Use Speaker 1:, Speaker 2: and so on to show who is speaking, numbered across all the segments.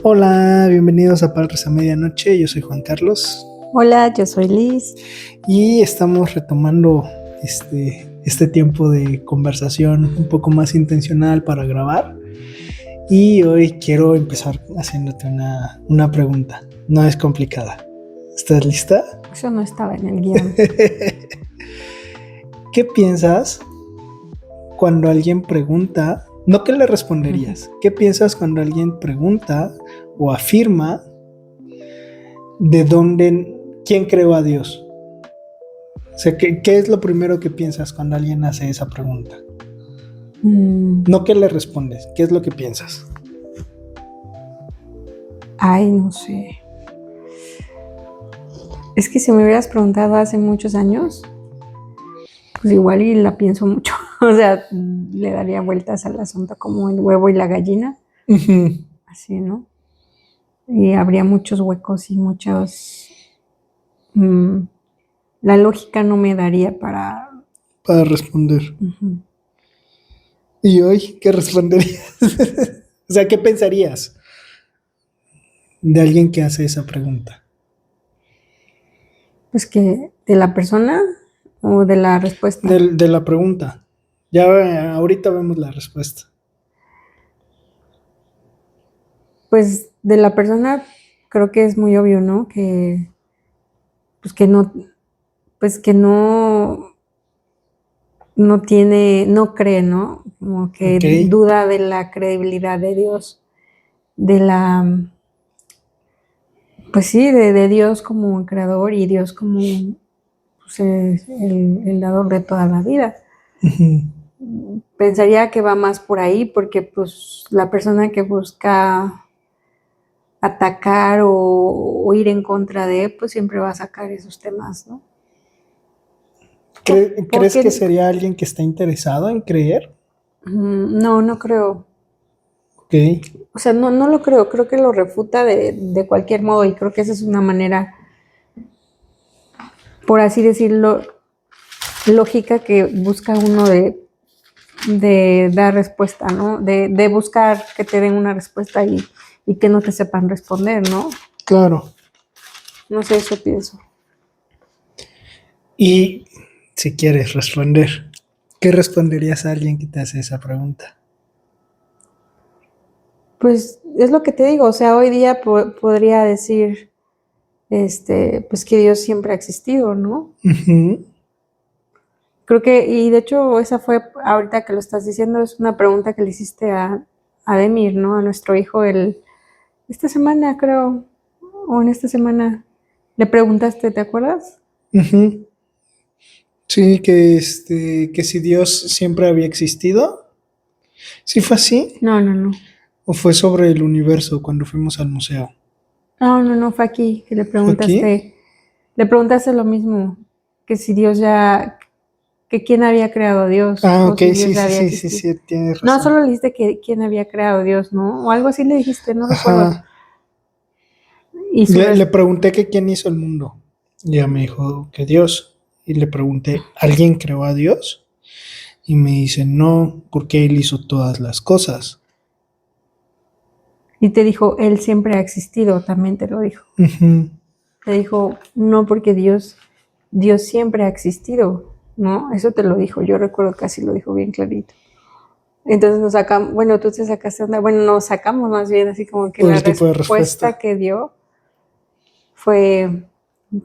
Speaker 1: Hola, bienvenidos a Padres a Medianoche. Yo soy Juan Carlos
Speaker 2: Hola, yo soy Liz.
Speaker 1: y estamos retomando este tiempo de conversación un poco más intencional para grabar. Y hoy quiero empezar haciéndote una pregunta. No es complicada. ¿Estás lista?
Speaker 2: Eso no estaba en el guión.
Speaker 1: ¿Qué piensas cuando alguien pregunta? No, ¿qué le responderías? ¿Qué piensas cuando alguien pregunta o afirma quién creó a Dios? O sea, ¿qué es lo primero que piensas cuando alguien hace esa pregunta? No qué le respondes, ¿qué es lo que piensas?
Speaker 2: Ay, no sé. Es que si me hubieras preguntado hace muchos años, pues igual y la pienso mucho. O sea, le daría vueltas al asunto como el huevo y la gallina.
Speaker 1: Uh-huh.
Speaker 2: Así, ¿no? Y habría muchos huecos y muchos... la lógica no me daría para...
Speaker 1: Para responder. ¿Y hoy qué responderías? O sea, ¿qué pensarías de alguien que hace esa pregunta?
Speaker 2: Pues que de la persona o de la respuesta.
Speaker 1: De la pregunta. Ya ahorita vemos la respuesta.
Speaker 2: Pues de la persona creo que es muy obvio, ¿no? Pues que no, pues que no tiene, no cree, ¿no? Como que
Speaker 1: Ok.
Speaker 2: duda de la credibilidad de Dios, de la, pues sí, de Dios como creador y Dios como pues, el dador de toda la vida.
Speaker 1: Uh-huh.
Speaker 2: Pensaría que va más por ahí porque pues la persona que busca atacar o ir en contra de, pues siempre va a sacar esos temas, ¿no?
Speaker 1: ¿Crees que sería alguien que está interesado en creer?
Speaker 2: No, no creo.
Speaker 1: Ok.
Speaker 2: O sea, no lo creo que lo refuta de cualquier modo y creo que esa es una manera, por así decirlo, lógica que busca uno de dar respuesta, ¿no? De buscar que te den una respuesta y que no te sepan responder, ¿no?
Speaker 1: Claro.
Speaker 2: No sé, eso pienso.
Speaker 1: Y si quieres responder, ¿qué responderías a alguien que te hace esa pregunta?
Speaker 2: Pues es lo que te digo, o sea, hoy día podría decir, pues que Dios siempre ha existido, ¿no?
Speaker 1: Uh-huh.
Speaker 2: Creo que, y de hecho esa fue, ahorita que lo estás diciendo, es una pregunta que le hiciste a Demir, ¿no? A nuestro hijo esta semana, creo, o en esta semana, le preguntaste, ¿te acuerdas?
Speaker 1: Uh-huh. Sí, que si Dios siempre había existido. ¿Sí fue así?
Speaker 2: No.
Speaker 1: ¿O fue sobre el universo cuando fuimos al museo?
Speaker 2: No, fue aquí que
Speaker 1: ¿Fue aquí?
Speaker 2: le preguntaste lo mismo, que si Dios ya, que quién había creado a Dios,
Speaker 1: Ah,
Speaker 2: o
Speaker 1: ok,
Speaker 2: si Dios
Speaker 1: sí,
Speaker 2: ya
Speaker 1: sí,
Speaker 2: había
Speaker 1: sí, sí,
Speaker 2: existido.
Speaker 1: sí, tienes
Speaker 2: No,
Speaker 1: razón.
Speaker 2: solo le dijiste que quién había creado a Dios, ¿no? O algo así le dijiste, no recuerdo.
Speaker 1: Ajá.
Speaker 2: Y su
Speaker 1: Le pregunté que quién hizo el mundo. Y ella me dijo que Dios. Y le pregunté, ¿alguien creó a Dios? Y me dice, no, porque Él hizo todas las cosas.
Speaker 2: Y te dijo, Él siempre ha existido, también te lo dijo.
Speaker 1: Uh-huh.
Speaker 2: Te dijo, no, porque Dios siempre ha existido, ¿no? Eso te lo dijo, yo recuerdo que así lo dijo bien clarito. Entonces nos sacamos, bueno, tú te sacaste onda, bueno, nos sacamos más bien así como que
Speaker 1: Por
Speaker 2: la
Speaker 1: el tipo de
Speaker 2: respuesta
Speaker 1: respuesta.
Speaker 2: que dio fue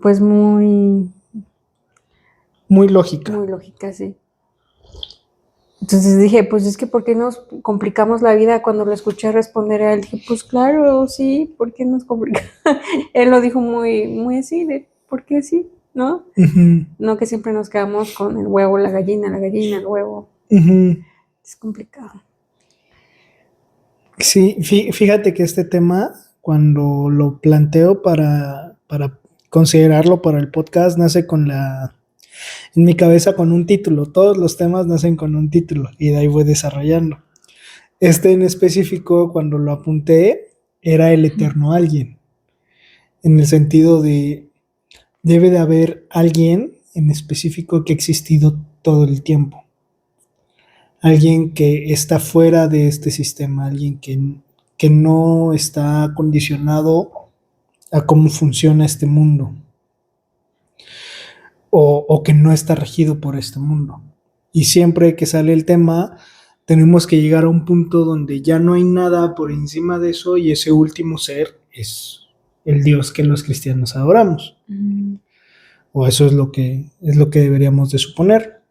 Speaker 2: pues muy
Speaker 1: Muy lógica.
Speaker 2: lógica, sí. Entonces dije, pues es que ¿por qué nos complicamos la vida? Cuando lo escuché responder a él, dije, pues claro, sí, ¿por qué nos complicamos? Él lo dijo muy así, de ¿por qué sí? ¿No?
Speaker 1: Uh-huh.
Speaker 2: No que siempre nos quedamos con el huevo, la gallina, el huevo.
Speaker 1: Uh-huh.
Speaker 2: Es complicado.
Speaker 1: Sí, fíjate que este tema, cuando lo planteo para considerarlo para el podcast, nace en mi cabeza con un título. Todos los temas nacen con un título y de ahí voy desarrollando. Este en específico, cuando lo apunté, era el eterno alguien, en el sentido de debe de haber alguien en específico que ha existido todo el tiempo. Alguien que está fuera de este sistema, alguien que no está condicionado a cómo funciona este mundo o que no está regido por este mundo. Y siempre que sale el tema, tenemos que llegar a un punto donde ya no hay nada por encima de eso y ese último ser es el Dios que los cristianos adoramos. O eso es lo que deberíamos de suponer.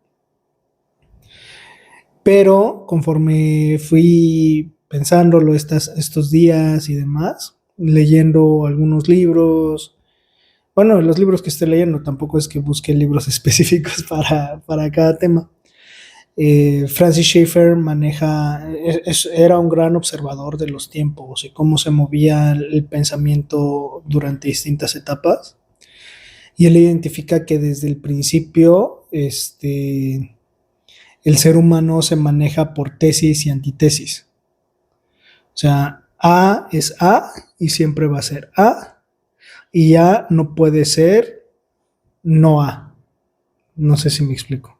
Speaker 1: Pero conforme fui pensándolo estos días y demás, leyendo algunos libros, bueno, los libros que estoy leyendo tampoco es que busque libros específicos para cada tema. Francis Schaeffer era un gran observador de los tiempos y cómo se movía el pensamiento durante distintas etapas. Y él identifica que desde el principio, el ser humano se maneja por tesis y antítesis. O sea, A es A y siempre va a ser A, y A no puede ser no A. No sé si me explico.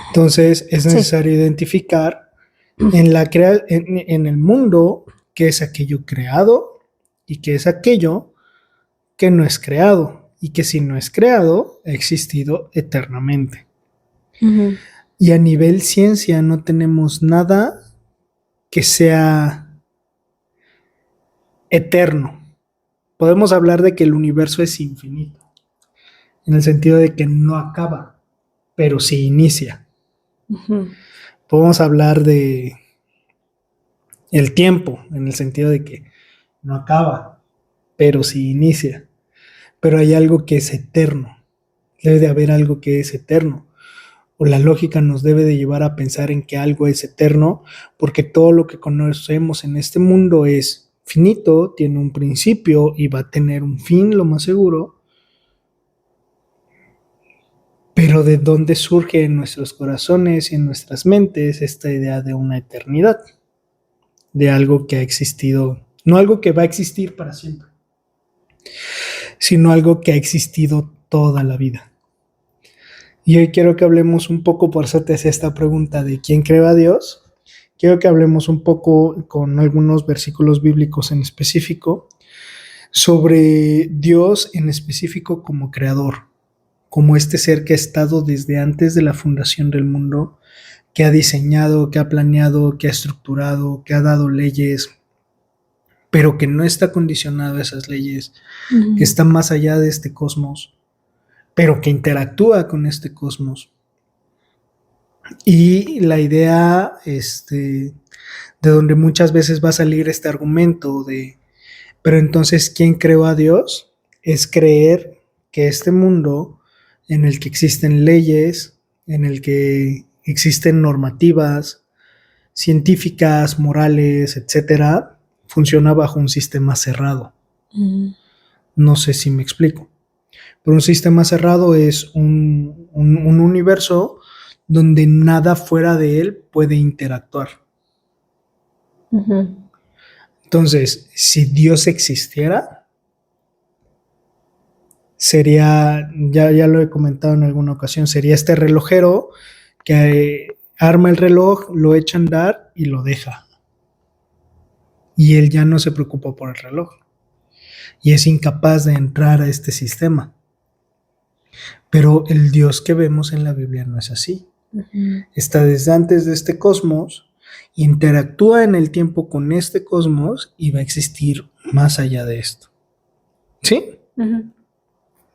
Speaker 1: Entonces es necesario identificar en el mundo qué es aquello creado y qué es aquello que no es creado, y que si no es creado ha existido eternamente. Y a nivel ciencia no tenemos nada que sea eterno. Podemos hablar de que el universo es infinito, en el sentido de que no acaba, pero sí inicia. Podemos hablar de el tiempo, en el sentido de que no acaba, pero sí inicia. Pero hay algo que es eterno. Debe de haber algo que es eterno. O la lógica nos debe de llevar a pensar en que algo es eterno, porque todo lo que conocemos en este mundo es finito, tiene un principio y va a tener un fin, lo más seguro. Pero ¿de dónde surge en nuestros corazones y en nuestras mentes esta idea de una eternidad? De algo que ha existido, no algo que va a existir para siempre, sino algo que ha existido toda la vida. Y hoy quiero que hablemos un poco, por eso te hacía esta pregunta de quién creó a Dios. Quiero que hablemos un poco con algunos versículos bíblicos en específico sobre Dios en específico como creador, como este ser que ha estado desde antes de la fundación del mundo, que ha diseñado, que ha planeado, que ha estructurado, que ha dado leyes, pero que no está condicionado a esas leyes, que está más allá de este cosmos, pero que interactúa con este cosmos. Y la idea, de donde muchas veces va a salir este argumento de, pero entonces, ¿quién creó a Dios? Es creer que este mundo en el que existen leyes, en el que existen normativas científicas, morales, etcétera, funciona bajo un sistema cerrado. No sé si me explico. Pero un sistema cerrado es un universo donde nada fuera de él puede interactuar. Entonces, si Dios existiera, sería, ya lo he comentado en alguna ocasión, sería este relojero que arma el reloj, lo echa a andar y lo deja. Y él ya no se preocupa por el reloj. Y es incapaz de entrar a este sistema. Pero el Dios que vemos en la Biblia no es así. Está desde antes de este cosmos, interactúa en el tiempo con este cosmos y va a existir más allá de esto. ¿Sí?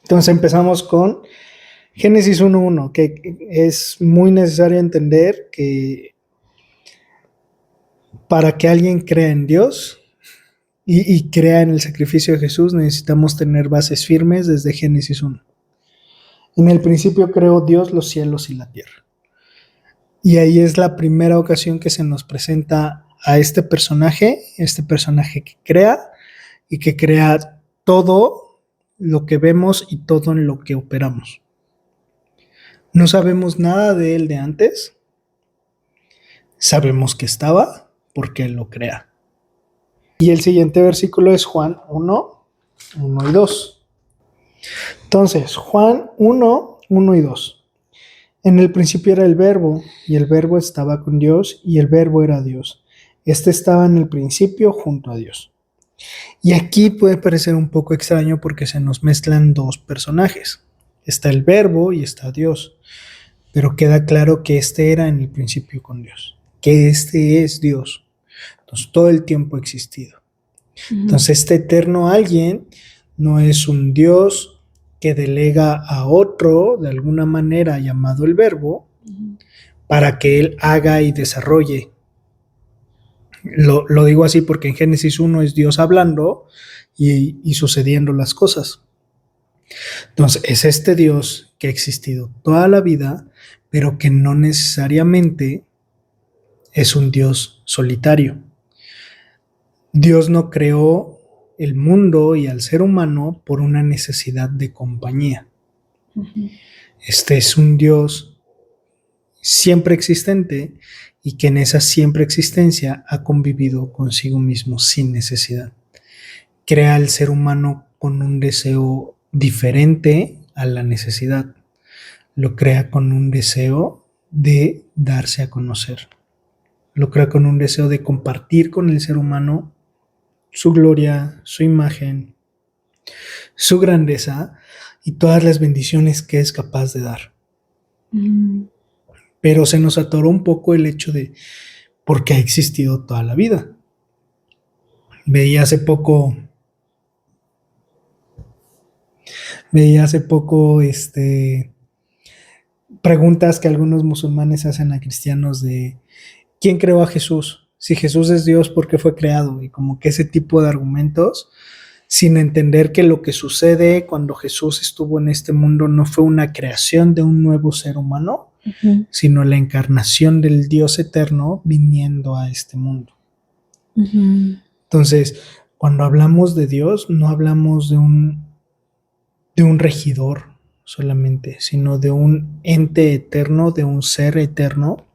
Speaker 1: Entonces empezamos con Génesis 1:1, que es muy necesario entender que para que alguien crea en Dios y crea en el sacrificio de Jesús, necesitamos tener bases firmes desde Génesis 1. En el principio creó Dios los cielos y la tierra. Y ahí es la primera ocasión que se nos presenta a este personaje que crea y que crea todo lo que vemos y todo en lo que operamos. No sabemos nada de él de antes. Sabemos que estaba porque él lo crea. Y el siguiente versículo es Juan 1 y 2. Entonces, Juan 1 y 2. En el principio era el Verbo, y el Verbo estaba con Dios, y el Verbo era Dios. Este estaba en el principio junto a Dios. Y aquí puede parecer un poco extraño porque se nos mezclan dos personajes. Está el Verbo y está Dios. Pero queda claro que este era en el principio con Dios, que este es Dios. Entonces todo el tiempo ha existido. Entonces este eterno alguien no es un Dios que delega a otro de alguna manera llamado el Verbo para que él haga y desarrolle. Lo digo así porque en Génesis 1 es Dios hablando y sucediendo las cosas. Entonces es este Dios que ha existido toda la vida, pero que no necesariamente es un Dios solitario. Dios no creó el mundo y al ser humano por una necesidad de compañía. Este es un Dios siempre existente y que en esa siempre existencia ha convivido consigo mismo sin necesidad. Crea al ser humano con un deseo diferente a la necesidad. Lo crea con un deseo de darse a conocer. Lo crea con un deseo de compartir con el ser humano su gloria, su imagen, su grandeza y todas las bendiciones que es capaz de dar. Pero se nos atoró un poco el hecho de por qué ha existido toda la vida. Veía hace poco preguntas que algunos musulmanes hacen a cristianos de ¿quién creó a Jesús? Si Jesús es Dios, ¿por qué fue creado? Y como que ese tipo de argumentos, sin entender que lo que sucede cuando Jesús estuvo en este mundo no fue una creación de un nuevo ser humano, sino la encarnación del Dios eterno viniendo a este mundo. Entonces, cuando hablamos de Dios, no hablamos de un regidor solamente, sino de un ente eterno, de un ser eterno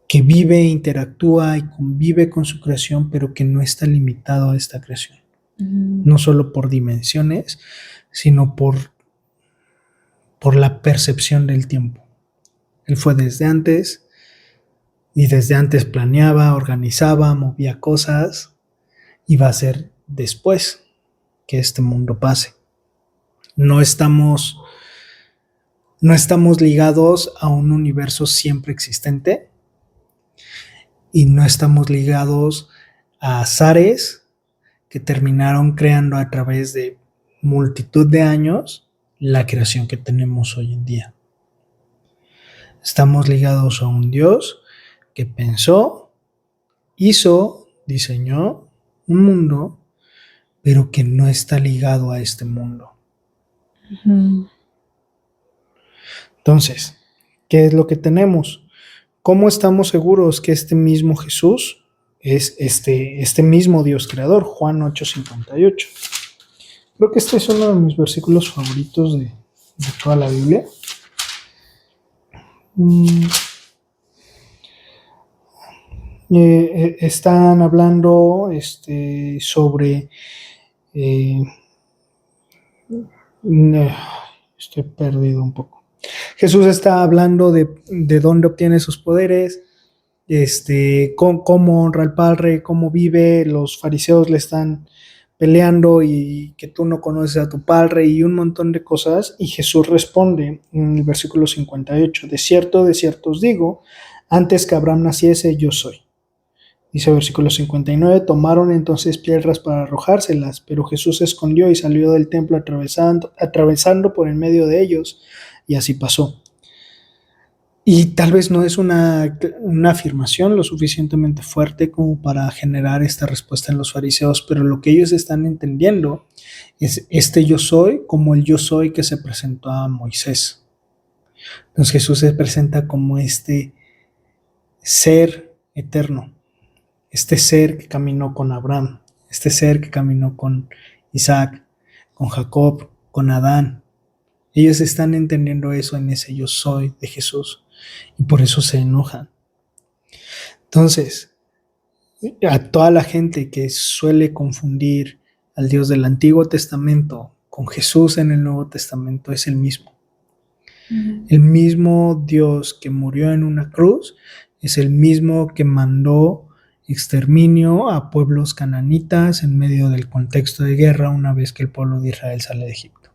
Speaker 1: que vive, interactúa y convive con su creación, pero que no está limitado a esta creación. No solo por dimensiones, sino por la percepción del tiempo. Él fue desde antes y desde antes planeaba, organizaba, movía cosas y va a ser después que este mundo pase. No estamos ligados a un universo siempre existente y no estamos ligados a azares que terminaron creando a través de multitud de años la creación que tenemos hoy en día. Estamos ligados a un Dios que pensó, hizo, diseñó un mundo, pero que no está ligado a este mundo. Entonces, ¿qué es lo que tenemos? ¿Cómo estamos seguros que este mismo Jesús es este mismo Dios creador? Juan 8:58. Creo que este es uno de mis versículos favoritos de toda la Biblia. Están hablando sobre estoy perdido un poco. Jesús está hablando de dónde obtiene sus poderes, cómo honra al Padre, cómo vive. Los fariseos le están peleando y que tú no conoces a tu Padre y un montón de cosas. Y Jesús responde en el versículo 58, de cierto os digo, antes que Abraham naciese, yo soy. Dice el versículo 59, tomaron entonces piedras para arrojárselas, pero Jesús se escondió y salió del templo atravesando por en medio de ellos, y así pasó. Y tal vez no es una afirmación lo suficientemente fuerte como para generar esta respuesta en los fariseos, pero lo que ellos están entendiendo es yo soy como el yo soy que se presentó a Moisés. Entonces Jesús se presenta como este ser eterno, este ser que caminó con Abraham, este ser que caminó con Isaac, con Jacob, con Adán. Ellos están entendiendo eso en ese yo soy de Jesús y por eso se enojan. Entonces, a toda la gente que suele confundir al Dios del Antiguo Testamento con Jesús en el Nuevo Testamento, es el mismo. El mismo Dios que murió en una cruz es el mismo que mandó exterminio a pueblos cananitas en medio del contexto de guerra una vez que el pueblo de Israel sale de Egipto.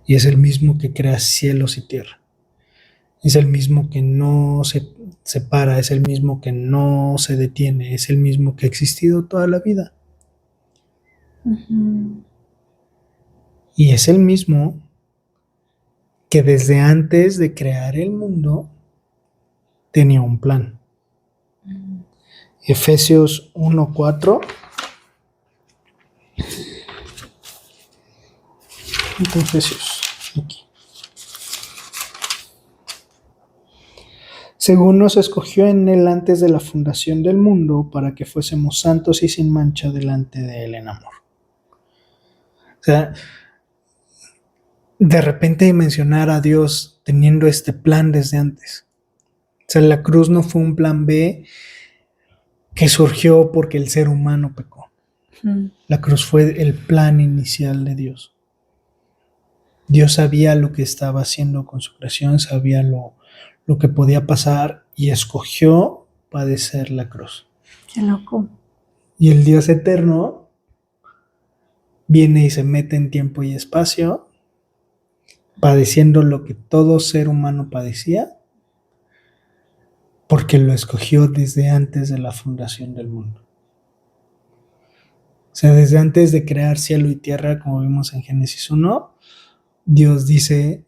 Speaker 1: Y es el mismo que crea cielos y tierra. Es el mismo que no se separa, es el mismo que no se detiene, es el mismo que ha existido toda la vida.
Speaker 2: Ujú.
Speaker 1: Y es el mismo que desde antes de crear el mundo tenía un plan. Efesios 1:4. Efesios, aquí. Según nos escogió en él antes de la fundación del mundo para que fuésemos santos y sin mancha delante de él en amor. O sea, de repente mencionar a Dios teniendo este plan desde antes. O sea, la cruz no fue un plan B que surgió porque el ser humano pecó. La cruz fue el plan inicial de Dios. Dios sabía lo que estaba haciendo con su creación, sabía lo que podía pasar y escogió padecer la cruz.
Speaker 2: Qué loco.
Speaker 1: Y el Dios eterno viene y se mete en tiempo y espacio, padeciendo lo que todo ser humano padecía, porque lo escogió desde antes de la fundación del mundo. O sea, desde antes de crear cielo y tierra, como vimos en Génesis 1, Dios dice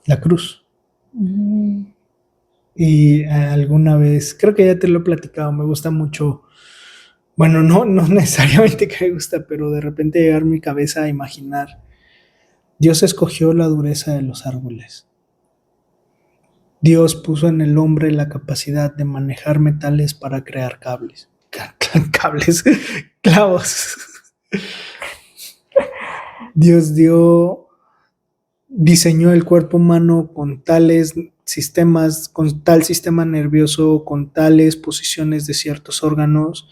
Speaker 1: la cruz. Y alguna vez, creo que ya te lo he platicado, me gusta mucho, bueno, no necesariamente que me gusta, pero de repente llegar mi cabeza a imaginar, Dios escogió la dureza de los árboles. Dios puso en el hombre la capacidad de manejar metales para crear cables. Cables, clavos. Dios diseñó el cuerpo humano con tales sistemas, con tal sistema nervioso, con tales posiciones de ciertos órganos,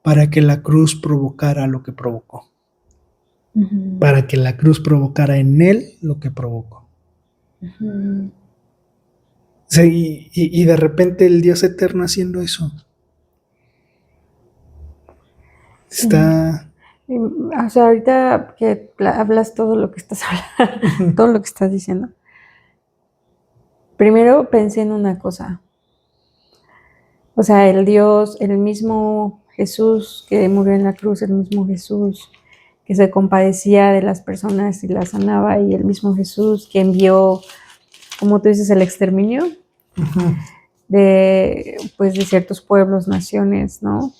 Speaker 1: para que la cruz provocara lo que provocó. Para que la cruz provocara en él lo que provocó. O sea, y de repente el Dios eterno haciendo eso. Está...
Speaker 2: O sea, ahorita que hablas todo lo que estás hablando, todo lo que estás diciendo. Primero pensé en una cosa. O sea, el Dios, el mismo Jesús que murió en la cruz, el mismo Jesús que se compadecía de las personas y las sanaba, y el mismo Jesús que envió, como tú dices, el exterminio de ciertos pueblos, naciones, ¿no?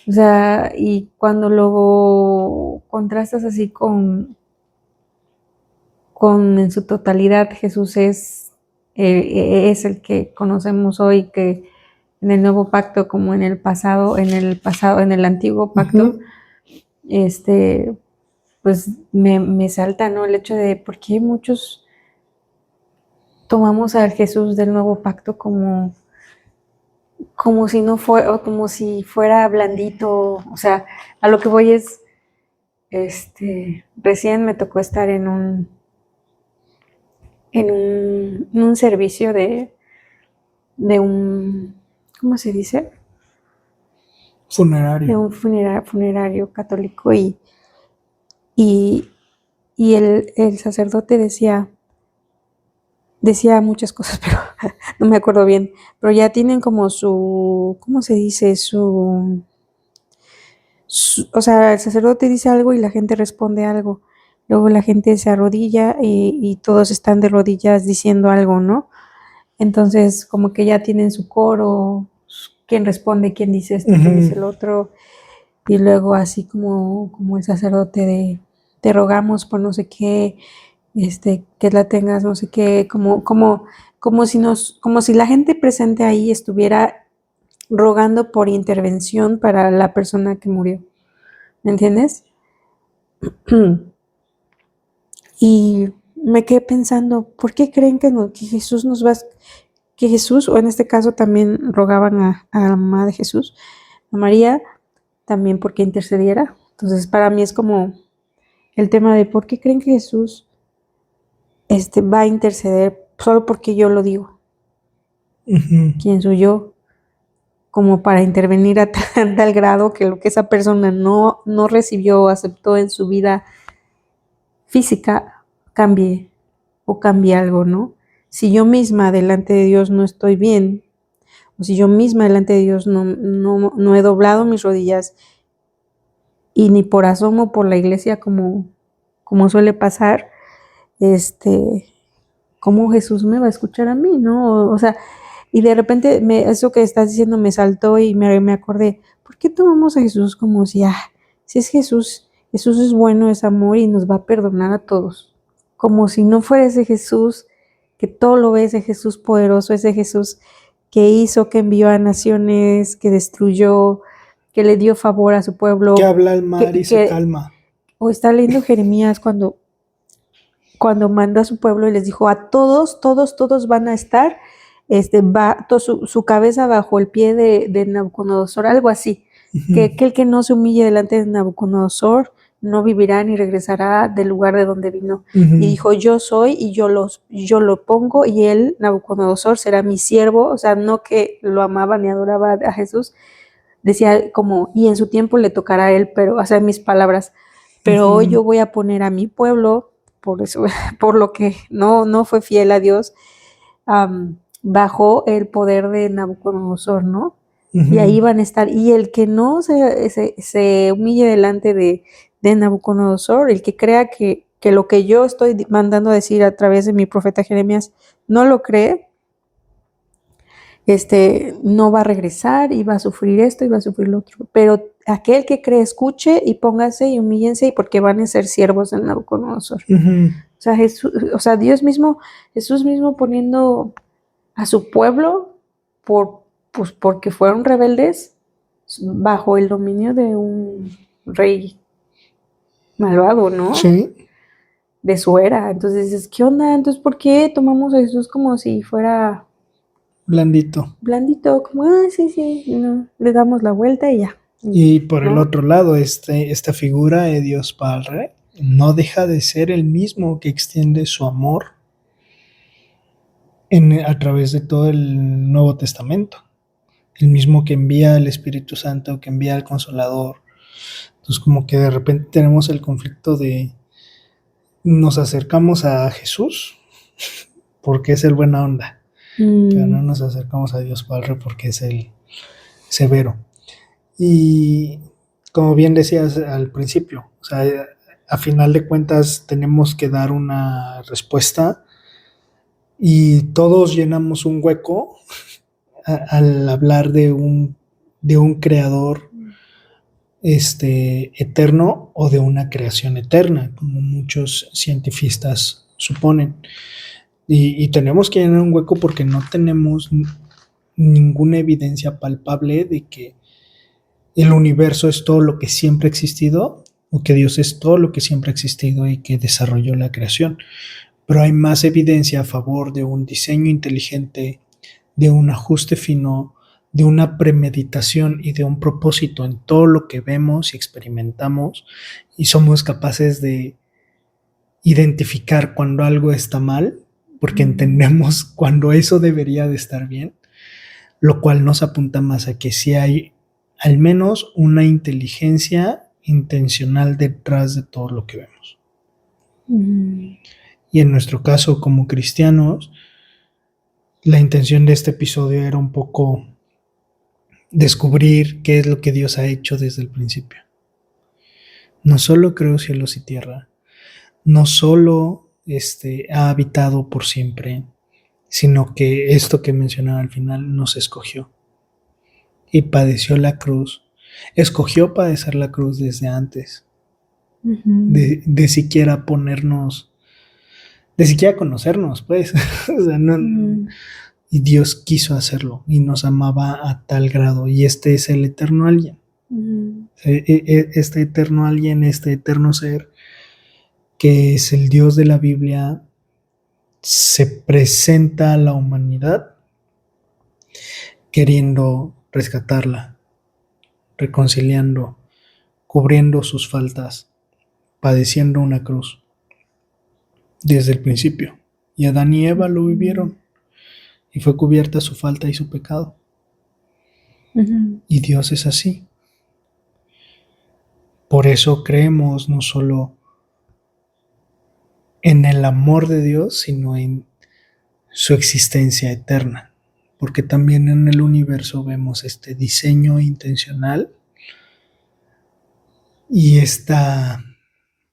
Speaker 2: O sea, y cuando lo contrastas así con en su totalidad, Jesús es el que conocemos hoy, que en el nuevo pacto, como en el antiguo pacto, pues me salta, ¿no? El hecho de por qué muchos tomamos al Jesús del nuevo pacto como si no fuera, o como si fuera blandito. O sea, a lo que voy es, recién me tocó estar en un servicio de un, ¿cómo se dice?
Speaker 1: Funerario.
Speaker 2: De un funerario católico, y el sacerdote decía muchas cosas, pero no me acuerdo bien, pero ya tienen como su, ¿cómo se dice? O sea, el sacerdote dice algo y la gente responde algo. Luego la gente se arrodilla y todos están de rodillas diciendo algo, ¿no? Entonces, como que ya tienen su coro, quién responde, quién dice esto, quién dice el otro, y luego así como el sacerdote de te rogamos por no sé qué, que la tengas, no sé qué, como si la gente presente ahí estuviera rogando por intervención para la persona que murió. ¿Me entiendes? Y me quedé pensando, ¿por qué creen que Jesús nos va, que Jesús, o en este caso también rogaban a la mamá de Jesús, a María, también porque intercediera? Entonces, para mí es como el tema de por qué creen que Jesús va a interceder solo porque yo lo digo. ¿Quién soy yo? como para intervenir a tal grado que lo que esa persona no recibió o aceptó en su vida física cambie o cambie algo, ¿no? Si yo misma delante de Dios no estoy bien, o si yo misma delante de Dios no he doblado mis rodillas y ni por asomo por la iglesia como suele pasar, ¿cómo Jesús me va a escuchar a mí, no? O sea, y de repente eso que estás diciendo me saltó y me acordé, ¿por qué tomamos a Jesús como si es Jesús, Jesús es bueno, es amor y nos va a perdonar a todos? Como si no fuera ese Jesús que todo lo ve, ese Jesús poderoso, ese Jesús que hizo, que envió a naciones, que destruyó, que le dio favor a su pueblo.
Speaker 1: Que habla al mar y se calma.
Speaker 2: O está leyendo Jeremías cuando mandó a su pueblo y les dijo, a todos van a estar, su cabeza bajo el pie de Nabucodonosor, algo así, que el que no se humille delante de Nabucodonosor no vivirá ni regresará del lugar de donde vino. Y dijo, yo soy y yo lo pongo y él, Nabucodonosor, será mi siervo, o sea, no que lo amaba ni adoraba a Jesús, decía como, y en su tiempo le tocará a él, pero, o sea, mis palabras, pero hoy yo voy a poner a mi pueblo, por eso, por lo que no fue fiel a Dios, bajo el poder de Nabucodonosor, ¿no? Y ahí van a estar, y el que no se humille delante de Nabucodonosor, el que crea que lo que yo estoy mandando a decir a través de mi profeta Jeremías no lo cree, no va a regresar y va a sufrir esto y va a sufrir lo otro. Pero aquel que cree, escuche y póngase y humíllense, y porque van a ser siervos de Nabucodonosor. O sea, Jesús mismo poniendo a su pueblo porque fueron rebeldes bajo el dominio de un rey malvado, ¿no?
Speaker 1: Sí.
Speaker 2: De su era. Entonces dices, ¿qué onda? Entonces, ¿por qué tomamos a Jesús como si fuera
Speaker 1: blandito,
Speaker 2: como, sí, no, le damos la vuelta y ya?
Speaker 1: Y por el
Speaker 2: ¿no?
Speaker 1: otro lado, esta figura de Dios Padre no deja de ser el mismo que extiende su amor a través de todo el Nuevo Testamento. El mismo que envía al Espíritu Santo, que envía al Consolador. Entonces como que de repente tenemos el conflicto de nos acercamos a Jesús porque es el buena onda, pero no nos acercamos a Dios Padre porque es el severo. Y como bien decías al principio, o sea, a final de cuentas tenemos que dar una respuesta y todos llenamos un hueco al hablar de un creador eterno o de una creación eterna, como muchos cientifistas suponen. Y tenemos que llenar un hueco porque no tenemos ninguna evidencia palpable de que el universo es todo lo que siempre ha existido, o que Dios es todo lo que siempre ha existido y que desarrolló la creación. Pero hay más evidencia a favor de un diseño inteligente, de un ajuste fino, de una premeditación y de un propósito en todo lo que vemos y experimentamos, y somos capaces de identificar cuando algo está mal, porque entendemos cuando eso debería de estar bien, lo cual nos apunta más a que sí hay al menos una inteligencia intencional detrás de todo lo que vemos. Y en nuestro caso como cristianos, la intención de este episodio era un poco descubrir qué es lo que Dios ha hecho desde el principio. No solo creó cielos y tierra, no solo ha habitado por siempre, sino que esto que mencionaba al final nos escogió y padeció la cruz. Escogió padecer la cruz desde antes de siquiera ponernos, de siquiera conocernos, pues. O sea, no, y Dios quiso hacerlo y nos amaba a tal grado, y este es el eterno alguien. Este eterno alguien, este eterno ser que es el Dios de la Biblia, se presenta a la humanidad queriendo rescatarla, reconciliando, cubriendo sus faltas, padeciendo una cruz desde el principio. Y Adán y Eva lo vivieron y fue cubierta su falta y su pecado. Y Dios es así. Por eso creemos no solo en el amor de Dios, sino en su existencia eterna. Porque también en el universo vemos este diseño intencional y esta,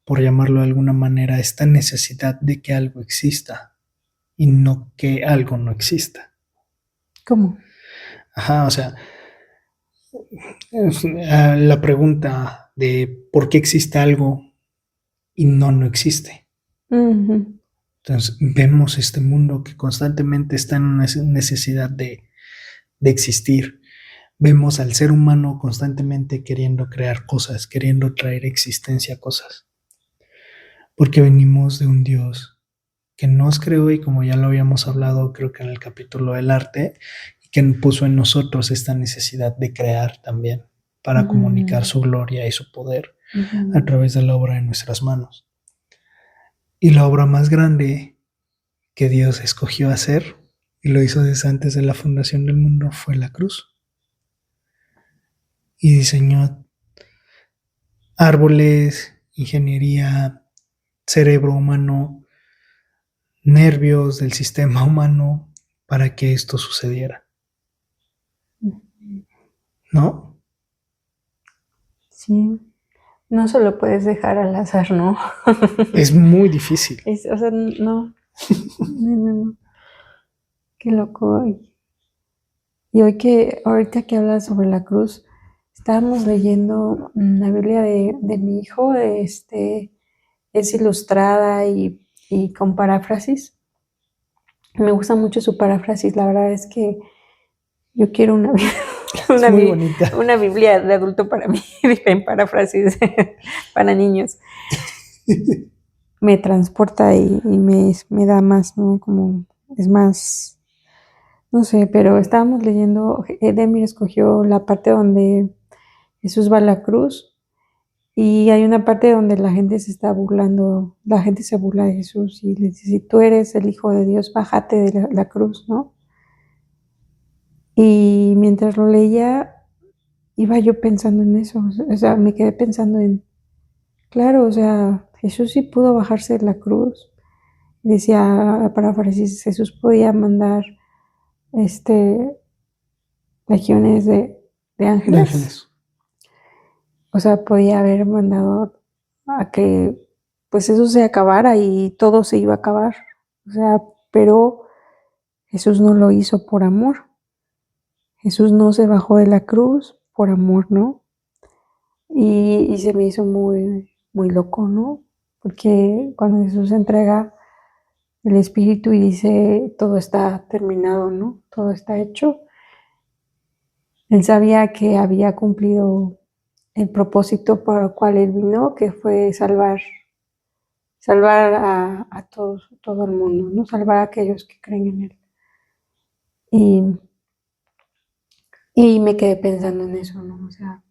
Speaker 1: por llamarlo de alguna manera, esta necesidad de que algo exista y no que algo no exista.
Speaker 2: ¿Cómo?
Speaker 1: Ajá, o sea, la pregunta de por qué existe algo y no existe. Entonces vemos este mundo que constantemente está en una necesidad de existir. Vemos al ser humano constantemente queriendo crear cosas, queriendo traer existencia a cosas. Porque venimos de un Dios que nos creó y como ya lo habíamos hablado, creo que en el capítulo del arte, y que puso en nosotros esta necesidad de crear también para comunicar su gloria y su poder a través de la obra de nuestras manos. Y la obra más grande que Dios escogió hacer, y lo hizo desde antes de la fundación del mundo, fue la cruz. Y diseñó árboles, ingeniería, cerebro humano, nervios del sistema humano para que esto sucediera. ¿No?
Speaker 2: Sí. No se lo puedes dejar al azar, ¿no?
Speaker 1: Es muy difícil.
Speaker 2: O sea, no. No. Qué loco. Y ahorita que hablas sobre la cruz, estábamos leyendo la Biblia de mi hijo, es ilustrada y con paráfrasis. Me gusta mucho su paráfrasis, la verdad es que yo quiero una
Speaker 1: muy bonita.
Speaker 2: Una Biblia de adulto para mí, en paráfrasis para niños. Me transporta y me da más, ¿no? Como es más, no sé, pero estábamos leyendo, Edemir escogió la parte donde Jesús va a la cruz y hay una parte donde la gente se está burlando, la gente se burla de Jesús y le dice, si tú eres el Hijo de Dios, bájate de la cruz, ¿no? Y mientras lo leía, iba yo pensando en eso, o sea, me quedé pensando en, claro, o sea, Jesús sí pudo bajarse de la cruz. Decía la paráfrasis, Jesús podía mandar legiones de ángeles. O sea, podía haber mandado a que pues eso se acabara y todo se iba a acabar. O sea, pero Jesús no lo hizo por amor. Jesús no se bajó de la cruz por amor, ¿no? Y se me hizo muy, muy loco, ¿no? Porque cuando Jesús entrega el Espíritu y dice, todo está terminado, ¿no? Todo está hecho. Él sabía que había cumplido el propósito por el cual él vino, que fue salvar a todos, todo el mundo, ¿no? Salvar a aquellos que creen en él. Y me quedé pensando en eso, ¿no? O sea,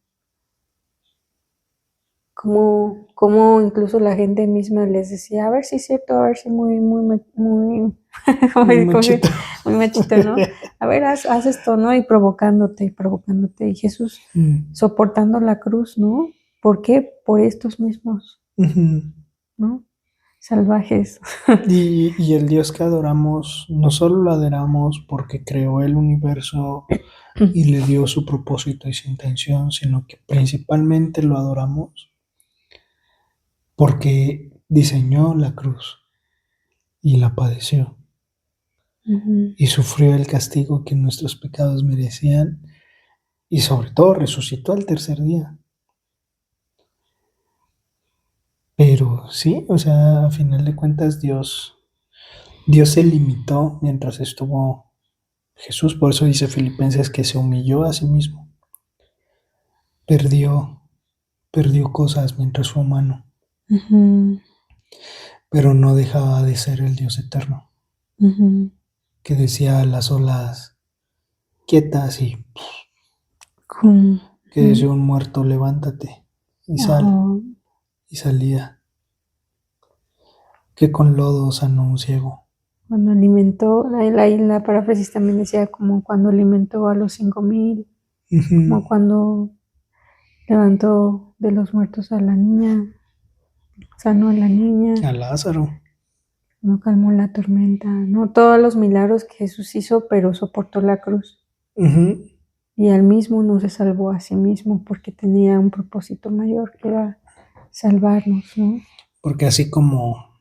Speaker 2: cómo incluso la gente misma les decía, a ver si es cierto, a ver si muy
Speaker 1: machito.
Speaker 2: Muy machito, ¿no? A ver, haz esto, ¿no? Y provocándote. Y Jesús soportando la cruz, ¿no? ¿Por qué? Por estos mismos, ¿no? Salvajes.
Speaker 1: Y el Dios que adoramos, no solo lo adoramos porque creó el universo y le dio su propósito y su intención, sino que principalmente lo adoramos porque diseñó la cruz y la padeció. Y sufrió el castigo que nuestros pecados merecían y sobre todo resucitó al tercer día. Pero sí, o sea, a final de cuentas Dios se limitó mientras estuvo Jesús, por eso dice Filipenses que se humilló a sí mismo. Perdió cosas mientras fue humano. Pero no dejaba de ser el Dios eterno. Que decía a las olas quietas y que decía un muerto, levántate y sal. Y salía. Que con lodo sanó un ciego.
Speaker 2: Cuando alimentó, la paráfrasis también decía como cuando alimentó a los 5,000. como cuando levantó de los muertos a la niña, sanó a la niña,
Speaker 1: A Lázaro.
Speaker 2: no calmó la tormenta, no todos los milagros que Jesús hizo, pero soportó la cruz.
Speaker 1: Ujú.
Speaker 2: Y él mismo no se salvó a sí mismo porque tenía un propósito mayor que era salvarnos, ¿no?
Speaker 1: Porque así como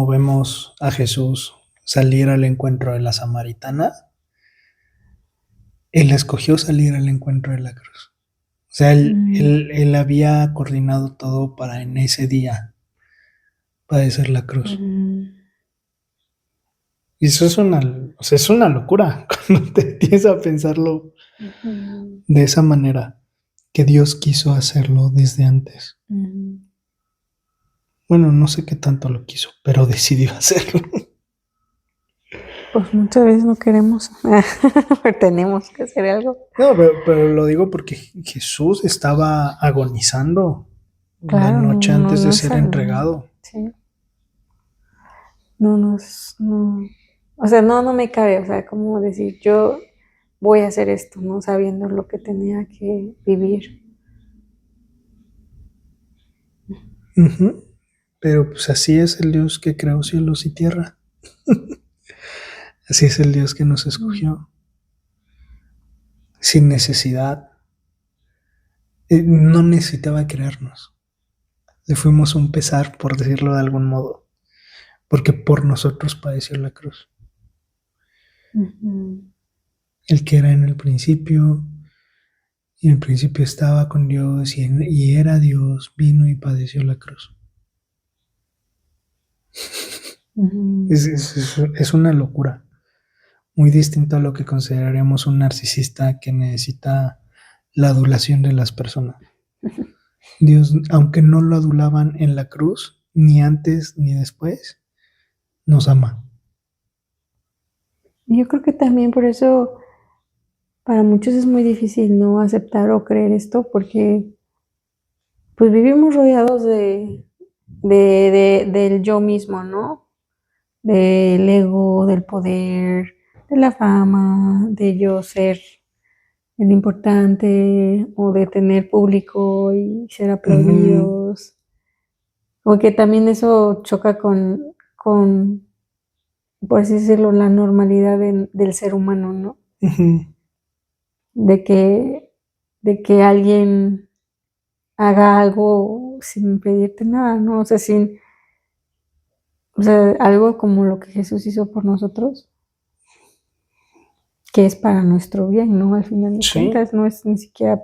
Speaker 1: vemos a Jesús salir al encuentro de la samaritana, él escogió salir al encuentro de la cruz. O sea, él había coordinado todo para en ese día padecer la cruz. Y eso o sea, es una locura cuando te tienes a pensarlo de esa manera, que Dios quiso hacerlo desde antes. Bueno, no sé qué tanto lo quiso, pero decidió hacerlo.
Speaker 2: Pues muchas veces no queremos, pero tenemos que hacer algo.
Speaker 1: No, pero lo digo porque Jesús estaba agonizando la
Speaker 2: Claro,
Speaker 1: noche antes de
Speaker 2: es
Speaker 1: ser
Speaker 2: algo,
Speaker 1: entregado.
Speaker 2: sí. No, o sea, no me cabe, o sea, como decir, yo voy a hacer esto, ¿no? Sabiendo lo que tenía que vivir.
Speaker 1: Ujú. Pero pues así es el Dios que creó cielos y tierra. Así es el Dios que nos escogió. Sin necesidad. No necesitaba crearnos. Le fuimos un pesar, por decirlo de algún modo. Porque por nosotros padeció la cruz. El que era en el principio, y en el principio estaba con Dios, y era Dios, vino y padeció la cruz. Es una locura. Muy distinto a lo que consideraríamos un narcisista que necesita la adulación de las personas. Dios, aunque no lo adulaban en la cruz, ni antes ni después, nos ama.
Speaker 2: Y yo creo que también por eso para muchos es muy difícil no aceptar o creer esto, porque pues vivimos rodeados del yo mismo, ¿no? Del ego, del poder, de la fama, de yo ser el importante o de tener público y ser aplaudidos. O que también eso choca con, por así decirlo, la normalidad del ser humano, ¿no? De que alguien haga algo sin pedirte nada, ¿no? O sea, algo como lo que Jesús hizo por nosotros, que es para nuestro bien, ¿no? Al final de cuentas, no es ni siquiera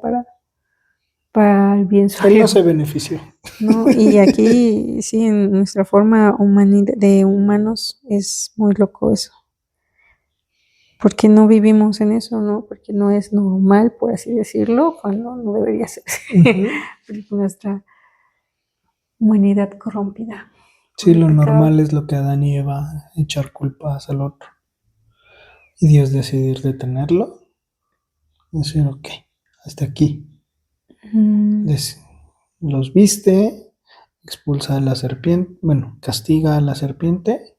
Speaker 2: para el bien
Speaker 1: Él
Speaker 2: suyo,
Speaker 1: no se benefició.
Speaker 2: ¿no? Y aquí, sí, en nuestra forma de humanos es muy loco eso. Porque no vivimos en eso, ¿no? Porque no es normal, por así decirlo, cuando no debería ser. Nuestra humanidad corrompida.
Speaker 1: Sí, lo normal es lo que Adán y Eva, echar culpas al otro. Y Dios decidir detenerlo. Decir, ok, hasta aquí. Los viste, expulsa a la serpiente, bueno, castiga a la serpiente,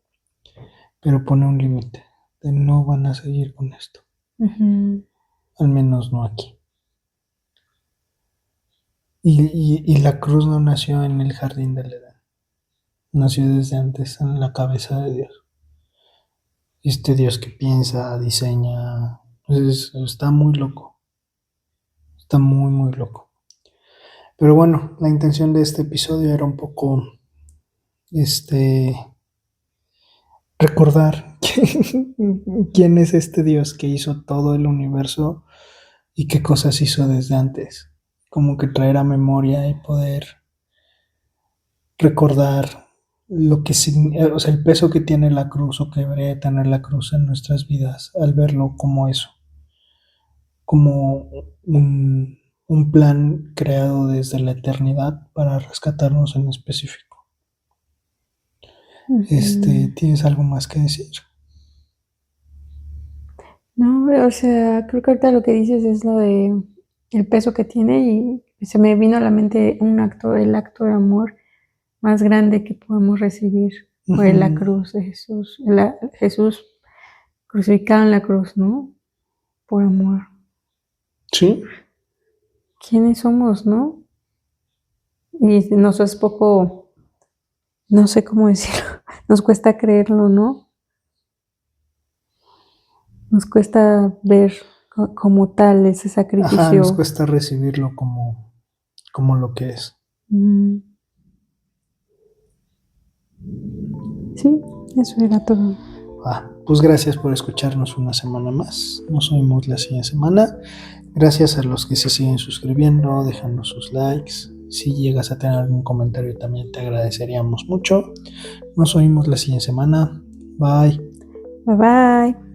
Speaker 1: pero pone un límite. De no van a seguir con esto. Al menos no aquí. Y la cruz no nació en el jardín del Edén. Nació desde antes en la cabeza de Dios. Este Dios que piensa, diseña, pues está muy loco. Está muy, muy loco. Pero bueno, la intención de este episodio era un poco, recordar quién es este Dios que hizo todo el universo y qué cosas hizo desde antes. Como que traer a memoria y poder recordar o sea, el peso que tiene la cruz o que debería tener la cruz en nuestras vidas al verlo como eso, como un plan creado desde la eternidad para rescatarnos en específico. ¿Tienes algo más que decir?
Speaker 2: No, o sea, creo que ahorita lo que dices es lo de el peso que tiene y se me vino a la mente el acto de amor más grande que podemos recibir fue la cruz de Jesús, Jesús crucificado en la cruz, ¿no? Por amor.
Speaker 1: Sí.
Speaker 2: quiénes somos, ¿no? Y nos es poco, no sé cómo decirlo, nos cuesta creerlo, ¿no? Nos cuesta ver como tal ese
Speaker 1: Ajá, nos
Speaker 2: sacrificio.
Speaker 1: cuesta recibirlo como lo que es.
Speaker 2: Mm, sí, eso era todo.
Speaker 1: Pues gracias por escucharnos una semana más. Nos oímos la siguiente semana. Gracias a los que se siguen suscribiendo, dejando sus likes. Si llegas a tener algún comentario también te agradeceríamos mucho. Nos oímos la siguiente semana. Bye.
Speaker 2: Bye bye.